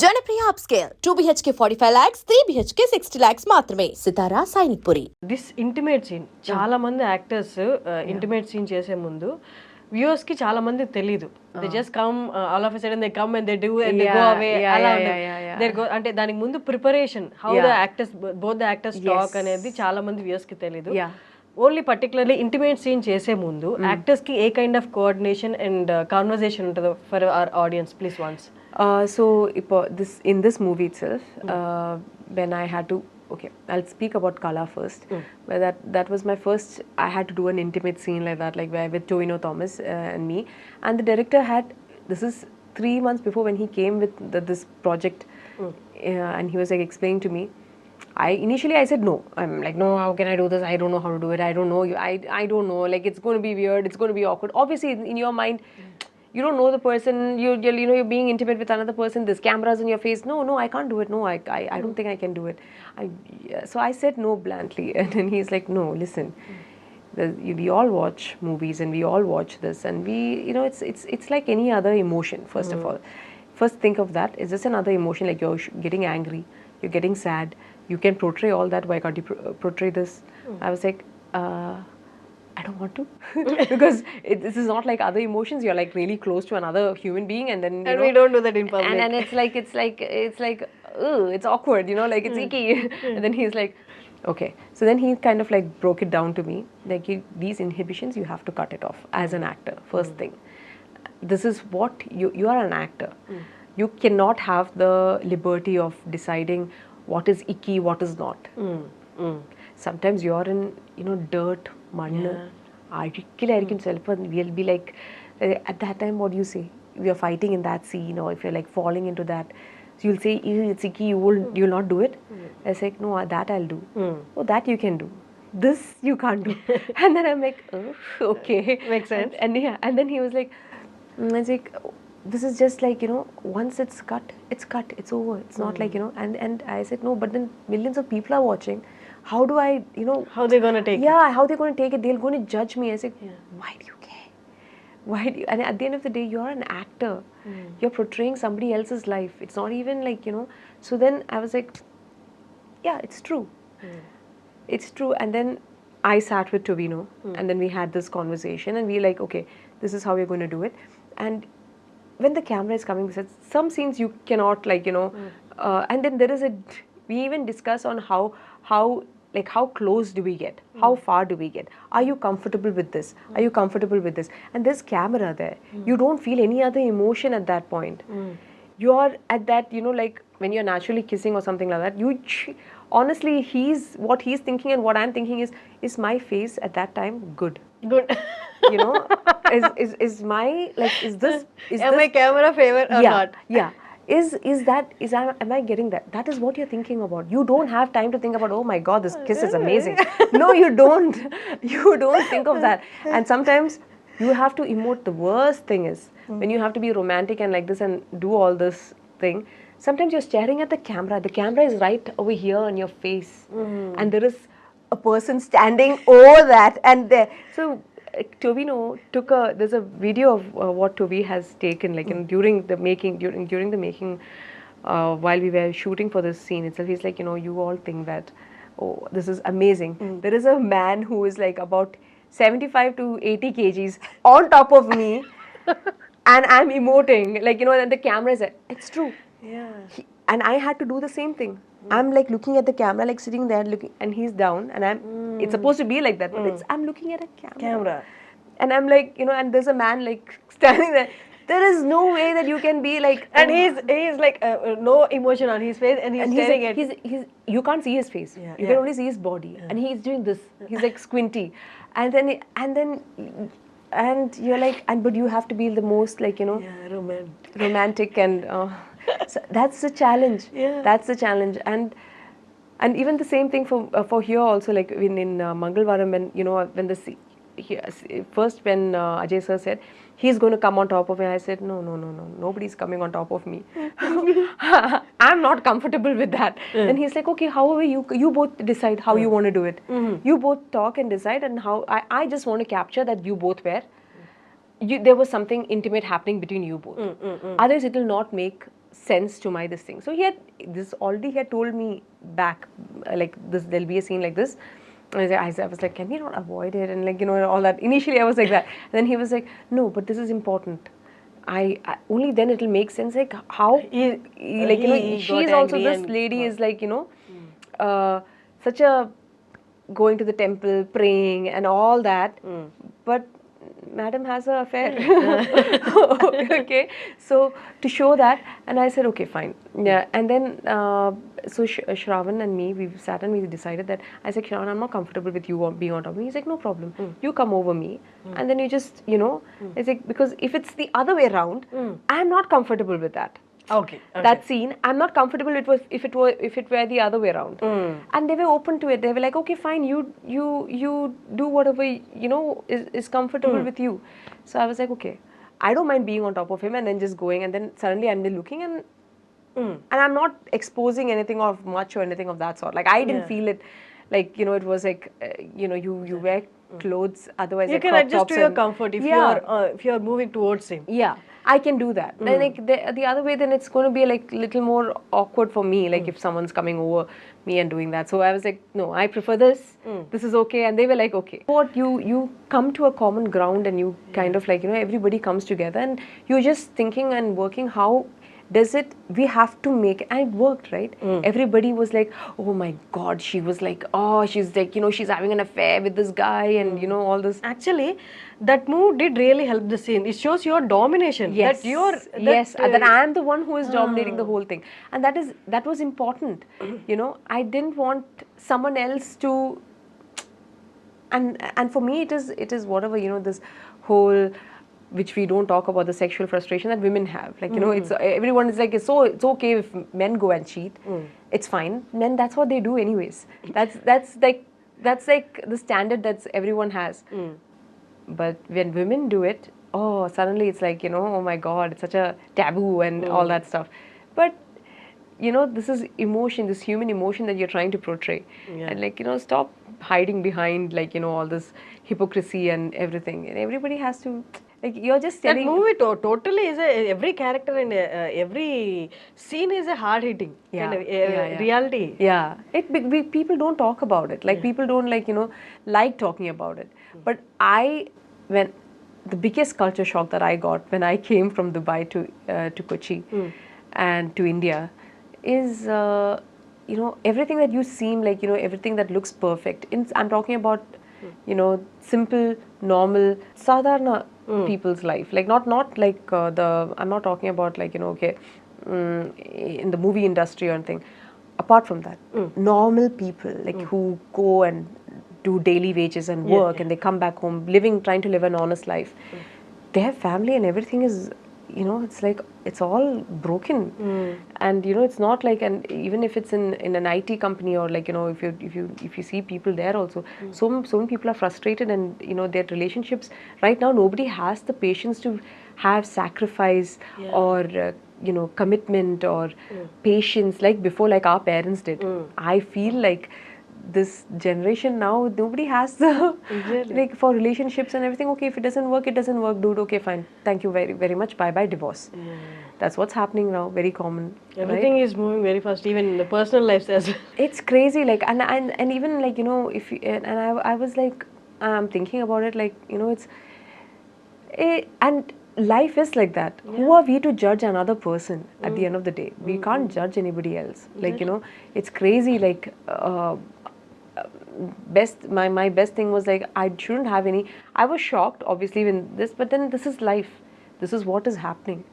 Janapriya upscale 2 BHK 45 lakhs, 3 BHK 60 lakhs మాత్రమే. సితారా Sainikpuri. This intimate scene చాలా మంది యాక్టర్స్ ఇంటిమేట్ సీన్ చేసే ముందు వ్యూవర్స్ కి చాలా మంది తెలియదు. They just come all of a sudden they come and they do and they go away అలా ఉంటుంది. అంటే దానికి ముందు preparation how the actors both the actors talk అనేది చాలా మంది వ్యూవర్స్ కి తెలియదు. ఓన్లీ పర్టికులర్లీ ఇంటిమేట్ సీన్ చేసే ముందు యాక్టర్స్ కి a kind of coordination and conversation ఉంటుందో for our audience please once. So in this movie itself, when I had to, okay, I'll speak about Kala first. Where that was my first. I had to do an intimate scene like that, like where with Tovino Thomas and me, and the director had. This is 3 months before when he came with this project, and he was like explaining to me. Initially I said no. I'm like, no, how can I do this? I don't know how to do it. I don't know. I don't know. Like it's going to be weird. It's going to be awkward. Obviously, in your mind. You don't know the person, you're being intimate with another person, there's cameras in your face. No, I can't do it. No, I don't think I can do it. So I said no bluntly. And then he's like, no, listen. We all watch movies and we all watch this. And it's like any other emotion, first of all. First think of that. Is this another emotion? Like you're getting angry, you're getting sad. You can portray all that. Why can't you portray this? I was like, I don't want to because this is not like other emotions. You're like really close to another human being, and then we don't do that in public. And it's like it's awkward, like it's icky. And then he's like, okay. So then he kind of like broke it down to me, like these inhibitions you have to cut it off as an actor. First thing, this is what you are an actor. You cannot have the liberty of deciding what is icky, what is not. Sometimes you're in dirt, mud. We'll be like, at that time, what do you say? We are fighting in that scene, or if you're like falling into that, so you'll say, it's icky, you'll not do it. I say, no, that I'll do. Oh, that you can do. This you can't do. And then I'm like, oh, okay. Makes sense. And then he was like, I was like, this is just like, once it's cut, it's over. It's not like, and I said, no, but then millions of people are watching. How do I, how they're going to take it? Yeah, how they're going to take it. They're going to judge me. I said, why do you care? Why do you? And at the end of the day, you're an actor. You're portraying somebody else's life. It's not even like, So then I was like, yeah, it's true. It's true. And then I sat with Tovino and then we had this conversation and we like, okay, this is how we're going to do it. And when the camera is coming, some scenes you cannot like, and then there is we even discuss on how close do we get? How far do we get? Are you comfortable with this? Are you comfortable with this? And there's camera there. You don't feel any other emotion at that point. You're at that, like when you're naturally kissing or something like that, honestly, what he's thinking and what I'm thinking is my face at that time good? Good. Is my, like, is this... Am I camera favor or not? Yeah. Am I getting that? That is what you're thinking about. You don't have time to think about, oh my God, this kiss is amazing. No, you don't. You don't think of that. And sometimes you have to emote. The worst thing is when you have to be romantic and like this and do all this thing. Sometimes you're staring at the camera. The camera is right over here on your face. And there is a person standing over that. And there. So Tovino there's a video of what Toby has taken like during the making while we were shooting for this scene itself. He's like, you all think that, oh, this is amazing. There is a man who is like about 75 to 80 kgs on top of me and I'm emoting like, and the camera is it's true. Yeah. And I had to do the same thing. I'm like looking at the camera, like sitting there looking, and he's down, and it's supposed to be like that, but I'm looking at a camera. And I'm like, and there's a man like standing there. There is no way that you can be like, and he's like no emotion on his face, and he's staring at. You can't see his face. You can only see his body, and he's doing this. He's like squinty, and you're like, but you have to be the most like romantic and. So that's the challenge. That's the challenge, and even the same thing for here also. Like in Mangalvaram, when first when Ajay sir said he's going to come on top of me, I said no, nobody's coming on top of me. I'm not comfortable with that. And he's like, okay, however you both decide how you want to do it. You both talk and decide, and how I just want to capture that you both were. There was something intimate happening between you both. Otherwise, it will not make sense to my this thing. So he had told me back, like this, there'll be a scene like this. And I was like, can we not avoid it? And like, all that. Initially I was like that. And then he was like, no, but this is important. I only then it'll make sense, like how she's also, this lady is like, such a going to the temple, praying and all that, but madam has an affair. Okay, so to show that, and I said, okay, fine. Yeah, and then so Shravan and me, we sat and we decided that, I said, Shravan, I'm not comfortable with you being on top of me. He's like, no problem, you come over me, and then you just, it's like, because if it's the other way around, I'm not comfortable with that. Okay. That scene, I'm not comfortable if it were the other way around. And they were open to it. They were like, okay, fine, you do whatever is comfortable with you. So I was like, okay, I don't mind being on top of him and then just going, and then suddenly I'm looking and I'm not exposing anything of much or anything of that sort. Like I didn't feel it, like it was like you wear clothes, otherwise you like can crop adjust tops to your and, comfort if you're moving towards him. Yeah, I can do that. Then like the other way, then it's going to be like little more awkward for me, like if someone's coming over me and doing that. So I was like, no, I prefer this. This is okay. And they were like, okay. What you come to a common ground, and you kind of like, everybody comes together, and you're just thinking and working, how does it, we have to make it, and it worked, right? Everybody was like, oh my god, she was like, oh, she's like, she's having an affair with this guy, and all this. Actually, that move did really help the scene. It shows your domination. Yes, that I am the one who is dominating the whole thing, and that was important. I didn't want someone else to, and for me it is whatever, this whole, which we don't talk about, the sexual frustration that women have. Like, it's everyone is like, it's okay if men go and cheat. It's fine. Men, that's what they do anyways. That's like the standard that everyone has. But when women do it, oh, suddenly it's like, oh my god, it's such a taboo and all that stuff. But this is emotion, this human emotion that you're trying to portray. And like, stop hiding behind like, all this hypocrisy and everything. And everybody has to, like, you're just telling. That movie totally is every character and every scene is a hard hitting kind of reality. Yeah, people don't talk about it. Like people don't like talking about it. But when the biggest culture shock that I got when I came from Dubai to Kochi and to India is everything that you seem like, everything that looks perfect. I'm talking about simple, normal, sadharana people's life. Like not like I'm not talking about like okay, in the movie industry or anything. Apart from that, normal people like who go and do daily wages and work, and they come back home trying to live an honest life. They have family and everything is, it's like it's all broken, and it's not like, and even if it's in an IT company or like if you see people there also, so many people are frustrated, and their relationships right now, nobody has the patience to have sacrifice or commitment or patience like before, like our parents did. I feel like this generation now, nobody has the like for relationships and everything. Okay, if it doesn't work, dude. Okay, fine, thank you very very much, bye bye, divorce. That's what's happening now, very common. Everything is moving very fast, even in the personal lives as well. It's crazy, like, and even like if you, and I was like, I'm thinking about it, like it's and life is like that. Who are we to judge another person at the end of the day? We can't judge anybody else. Like it's crazy. Like my best thing was like, I shouldn't have any. I was shocked obviously when this, but then this is life. This is what is happening.